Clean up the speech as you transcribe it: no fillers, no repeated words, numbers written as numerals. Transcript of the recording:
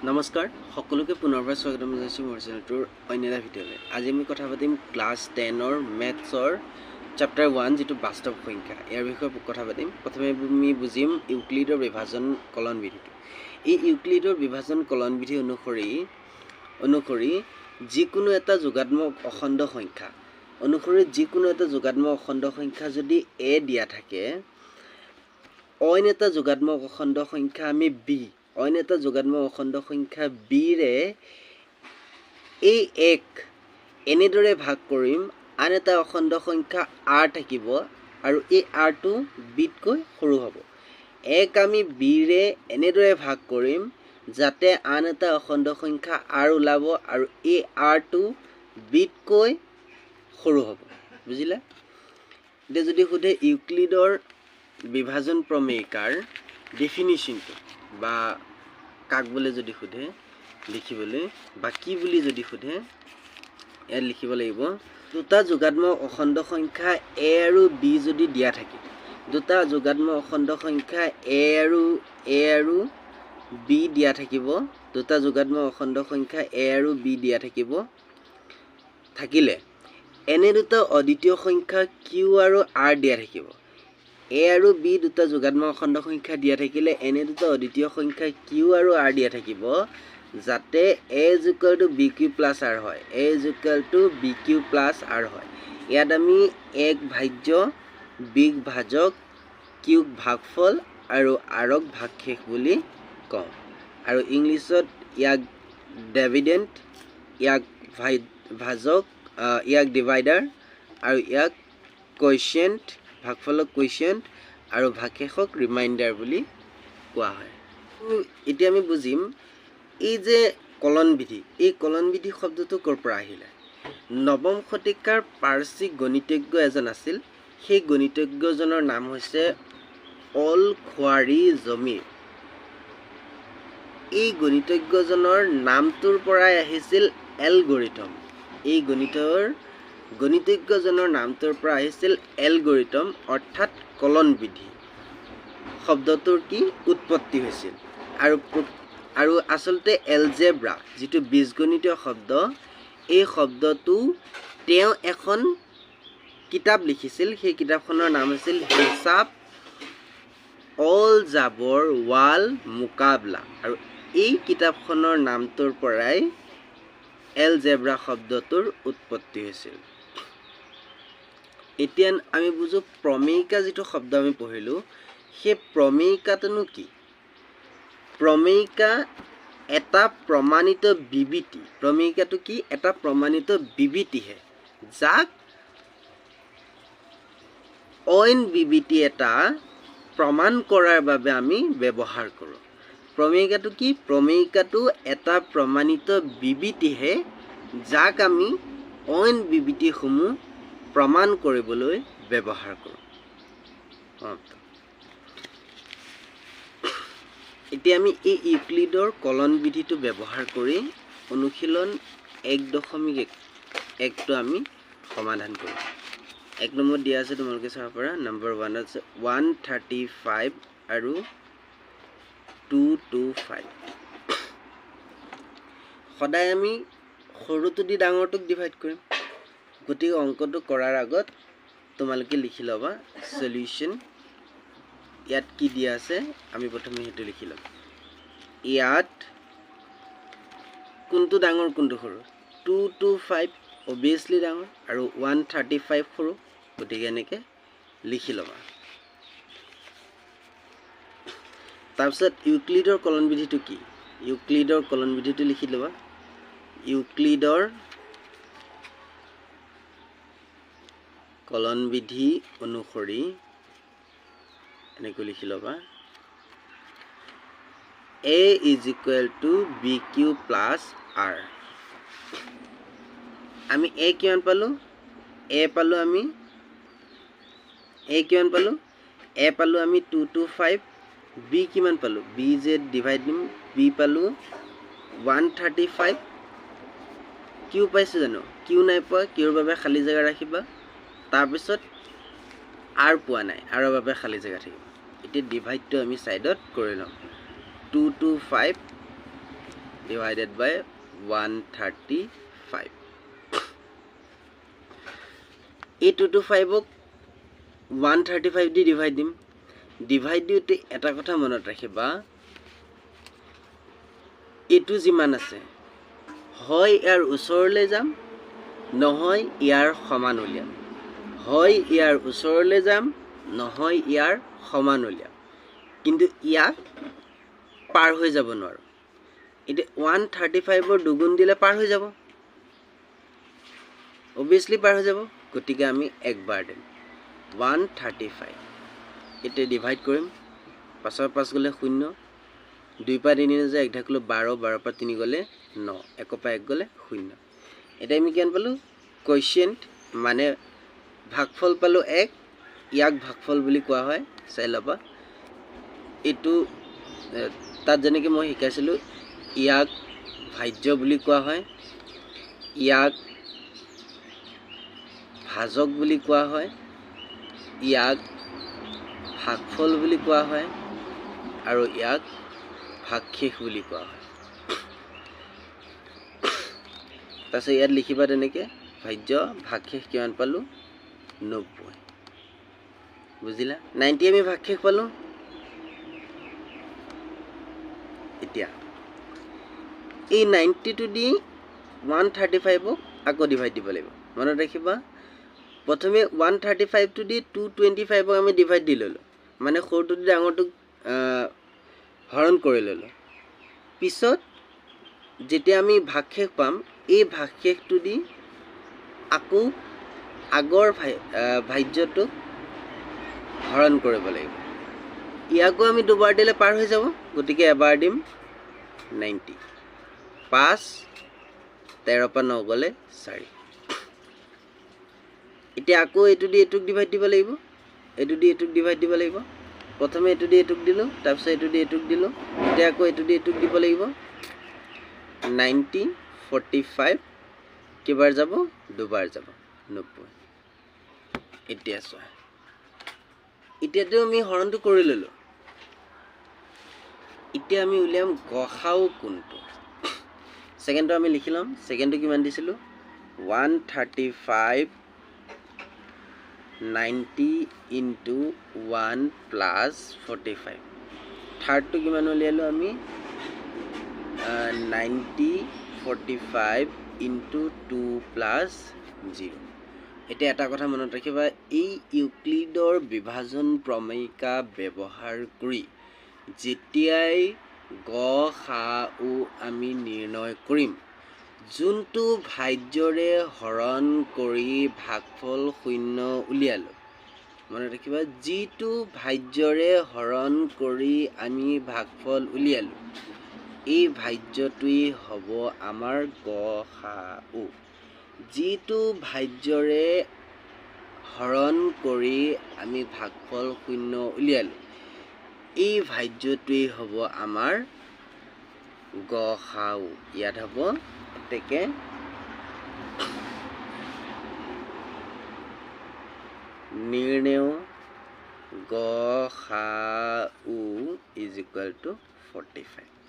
নমস্কাৰ সকলোকে পুনৰবাৰ স্বাগতম জনাইছোঁ মোৰ চেনেলটোৰ অন্য এটা ভিডিঅ'লৈ। আজি আমি কথা পাতিম ক্লাছ 10ৰ মেথছৰ চেপ্টাৰ 1 যিটো বাস্তৱ সংখ্যা ইয়াৰ বিষয়ে কথা পাতিম। প্ৰথমে আমি বুজিম ইউক্লিডৰ বিভাজন কলন বিধিটো। এই ইউক্লিডৰ বিভাজন কলন বিধি অনুসৰি যিকোনো এটা যোগাত্মক অখণ্ড সংখ্যা যদি a দিয়া থাকে, অইন এটা যোগাত্মক অখণ্ড সংখ্যা আমি b, অইন এটা যোগাত্মক অখণ্ড সংখ্যা b ৰে এই এক এনেদৰে ভাগ কৰিম, আন এটা অখণ্ড সংখ্যা r থাকিব আৰু এই rটো bতকৈ সৰু হ'ব। এক আমি b ৰে এনেদৰে ভাগ কৰিম যাতে আন এটা অখণ্ড সংখ্যা r ওলাব আৰু এই rটো bতকৈ সৰু হ'ব। বুজিলা? এতিয়া যদি সোধে ইউক্লিডৰ বিভাজন প্ৰমেয়িকাৰ ডেফিনিশ্যনটো বা কাক বোলে যদি সোধে লিখিবলৈ বা কি বুলি যদি সোধে ইয়াত লিখিব লাগিব, দুটা যোগাত্মক অখণ্ড সংখ্যা a আৰু b যদি দিয়া থাকে, দুটা যোগাত্মক অখণ্ড সংখ্যা a আৰু b দিয়া থাকিব, দুটা যোগাত্মক অখণ্ড সংখ্যা a আৰু b দিয়া থাকিলে এনে দুটা অদ্বিতীয় সংখ্যা q আৰু r দিয়া থাকিব। a আৰু b দুটা যোগাত্মক অখণ্ড সংখ্যা দিয়া থাকিলে এনে দুটা অদ্বিতীয় সংখ্যা q আৰু r দিয়া থাকিব যাতে a = bq + r হয়, a = bq + r হয়। ইয়াত আমি এক ভাজ্য, bক ভাজক, qক ভাগফল আৰু rক ভাগশেষ বুলি কওঁ। আৰু ইংলিছত ইয়াক ডিভিডেণ্ট, ইয়াক ভাজক, ইয়াক ডিভাইডাৰ আৰু ইয়াক কোৱেচিয়েণ্ট, ভাগফলক কোৱেচিয়েণ্ট আৰু ভাগশেষক ৰিমাইণ্ডাৰ বুলি কোৱা হয়। এতিয়া আমি বুজিম এই যে কলন বিধি, এই কলন বিধি শব্দটো ক'ৰ পৰা আহিলে। নৱম শতিকাৰ পাৰ্চী গণিতজ্ঞ এজন আছিল, সেই গণিতজ্ঞজনৰ নাম হৈছে অল খোৱাৰী জমিৰ। এই গণিতজ্ঞজনৰ নামটোৰ পৰাই আহিছিল এলগৰিথম। এই গণিতজ্ঞজনৰ নামটোৰ পৰা আহিছিল এলগৰিথম অৰ্থাৎ কলন বিধি শব্দটোৰ কি উৎপত্তি হৈছিল। আৰু আচলতে এলজেব্ৰা যিটো বীজগণিতীয় শব্দ, এই শব্দটো তেওঁ এখন কিতাপ লিখিছিল, সেই কিতাপখনৰ নাম আছিল হিচাপ অল জাবৰ ৱাল মুকাবলা, আৰু এই কিতাপখনৰ নামটোৰ পৰাই এলজেব্ৰা শব্দটোৰ উৎপত্তি হৈছিল। এতিয়া আমি বুজো প্ৰমেয়িকা যিটো শব্দ আমি পঢ়িলোঁ, সেই প্ৰমেয়িকাটোনো কি? প্ৰমেয়িকা এটা প্ৰমাণিত বিবৃতি। প্ৰমেয়িকাটো কি? এটা প্ৰমাণিত বিবৃতিহে, যাক অইন বিবৃতি এটা প্ৰমাণ কৰাৰ বাবে আমি ব্যৱহাৰ কৰোঁ। প্ৰমেয়িকাটো কি? প্ৰমেয়িকাটো এটা প্ৰমাণিত বিবৃতিহে, যাক আমি অইন বিবৃতিসমূহ প্ৰমাণ কৰিবলৈ ব্যৱহাৰ কৰোঁ। এতিয়া আমি এই ইউক্লিডৰ কলন বিধিটো ব্যৱহাৰ কৰি অনুশীলন 1.1টো আমি সমাধান কৰিম। 1 নম্বৰত দিয়া আছে, তোমালোকে চাব পাৰা। নম্বৰ 1 আছে 135 আৰু 225। সদায় আমি সৰুটো দি ডাঙৰটোক ডিভাইড কৰিম। গতিকে অংকটো কৰাৰ আগত তোমালোকে লিখি ল'বা সলিউশ্যন। ইয়াত কি দিয়া আছে আমি প্ৰথমে সেইটো লিখি ল'ম। ইয়াত কোনটো ডাঙৰ কোনটো সৰু? 225 অবভিয়াছলি ডাঙৰ আৰু 135 সৰু, গতিকে এনেকৈ লিখি ল'বা। তাৰপিছত ইউক্লিডৰ কলন বিধিটো কি? ইউক্লিডৰ কলন বিধিটো লিখি ল'বা। ইউক্লিডৰ কলন বিধি অনুসৰি এনেকৈ লিখি ল'বা, a = bq + r। আমি a কিমান পালোঁ? a পালোঁ আমি 225। b কিমান পালোঁ? b যে ডিভাইড দিম, b পালোঁ 135। q পাইছোঁ জানো? q নাই পোৱা, qৰ বাবে খালী জেগা ৰাখিবা। তাৰপিছত r পোৱা নাই, rৰ বাবে খালী জেগা থাকিব। এতিয়া ডিভাইডটো আমি ছাইডত কৰি ল'ম। 225 divided by 135 এই 2 to 5 ক 135 দি ডিভাইড দিম ডিভাইড দিওতে এটা কথা মনত ৰাখিবা এটো যিমান আছে হয় ইয়াৰ ওচৰলৈ যাম নহয় ইয়াৰ সমান উলিয়াম হয় ইয়াৰ ওচৰলৈ যাম নহয় ইয়াৰ সমান উলিয়াম কিন্তু ইয়াক পাৰ হৈ যাব নোৱাৰো এটা 135 ৰ দুগুণ দিলে পাৰ হৈ যাব obviously পাৰ হৈ যাব গতিকে আমি একবাৰ দিম 135 এটা ডিভাইড কৰিম 5 ৰ 5 গলে 0 2 পা 3 যে 1 ঢাকলো 12 12 পা 3 গলে 9 1 পা 1 গলে 0 এটা আমি কেন পালো কোএফিচিয়েন্ট মানে ভাগফল পালো 1 ইয়াক ভাগফল বুলি কোৱা হয় চাই লবা এটো তাত যেনেকে মই শিকাইছিলো ইয়াক ভাজ্য বুলি কোৱা হয় ইয়াক ভাজক বুলি কোৱা হয় ইয়াক ভাগফল বুলি কোৱা হয় আৰু ইয়াক ভাগশেষ বুলি কোৱা হয় তাছে ইয়াত লিখিবা তেনেকে ভাজ্য ভাগশেষ কিমান পালো 90 বুজিলা 90 আমি ভাগশেষ পালো এতিয়া এই 90 টু দি 135 ক আকৌ ডিভাইড দিব লাগিব মনত ৰাখিবা প্ৰথমে 135 টু দি 225 ক আমি ডিভাইড দি ললো মানে সৰুটো দি ডাঙৰটো হৰণ কৰি ললো পিছত যেতিয়া আমি ভাগশেষ পাম এই ভাগশেষটো দি আকৌ আগৰ ভাজ্যটো হৰণ কৰিব লাগিব ইয়াকো আমি দুবাৰ দিলে পাৰ হৈ যাব গতিকে এবাৰ দিম 90 5 13 পা 9 গলে 4 এতিয়া আকৌ এটো দি এটুক ডিভাইড দিব লাগিব এটো দি এটুক ডিভাইড দিব লাগিব প্ৰথমে এটো দি এটুক দিলো তাৰপিছত এটো দি এটুক দিলো এতিয়া আকৌ এটো দি এটুক দিব লাগিব 90 45 কিবাৰ যাব দুবাৰ যাব 90 এতিয়া চোৱা এতিয়াটো আমি হৰণটো কৰি ললো এতিয়া আমি উলিয়াম গসাউ কোনটো সেকেন্ডটো আমি লিখিলাম সেকেন্ডটো কিমান দিছিলো 135 90 into 1 plus 45 third to কিমান উলিয়ালো আমি 90 45 into 2 plus 0 এটা এটা কথা মনত ৰাখিবা এই ইউক্লিডৰ বিভাজন প্ৰমেয়িকা ব্যৱহাৰ কৰি যেতিয়াই গ খা উ আমি নিৰ্ণয় কৰিম যোনটো ভাজ্যৰে হৰণ কৰি ভাগফল 0 উলিয়ালো মনত ৰাখিবা যিটো ভাজ্যৰে হৰণ কৰি আমি ভাগফল উলিয়ালো এই ভাজ্যটোই হ'ব আমাৰ গ খা উ যিটো ভাজ্যৰে হৰণ কৰি আমি ভাগফল 0 উলিয়ালো এই ভাজ্যটোই হ'ব আমাৰ গ খা উ ইয়াত হ'ব তেকে নিৰ্ণয় গ খা উ is equal to 45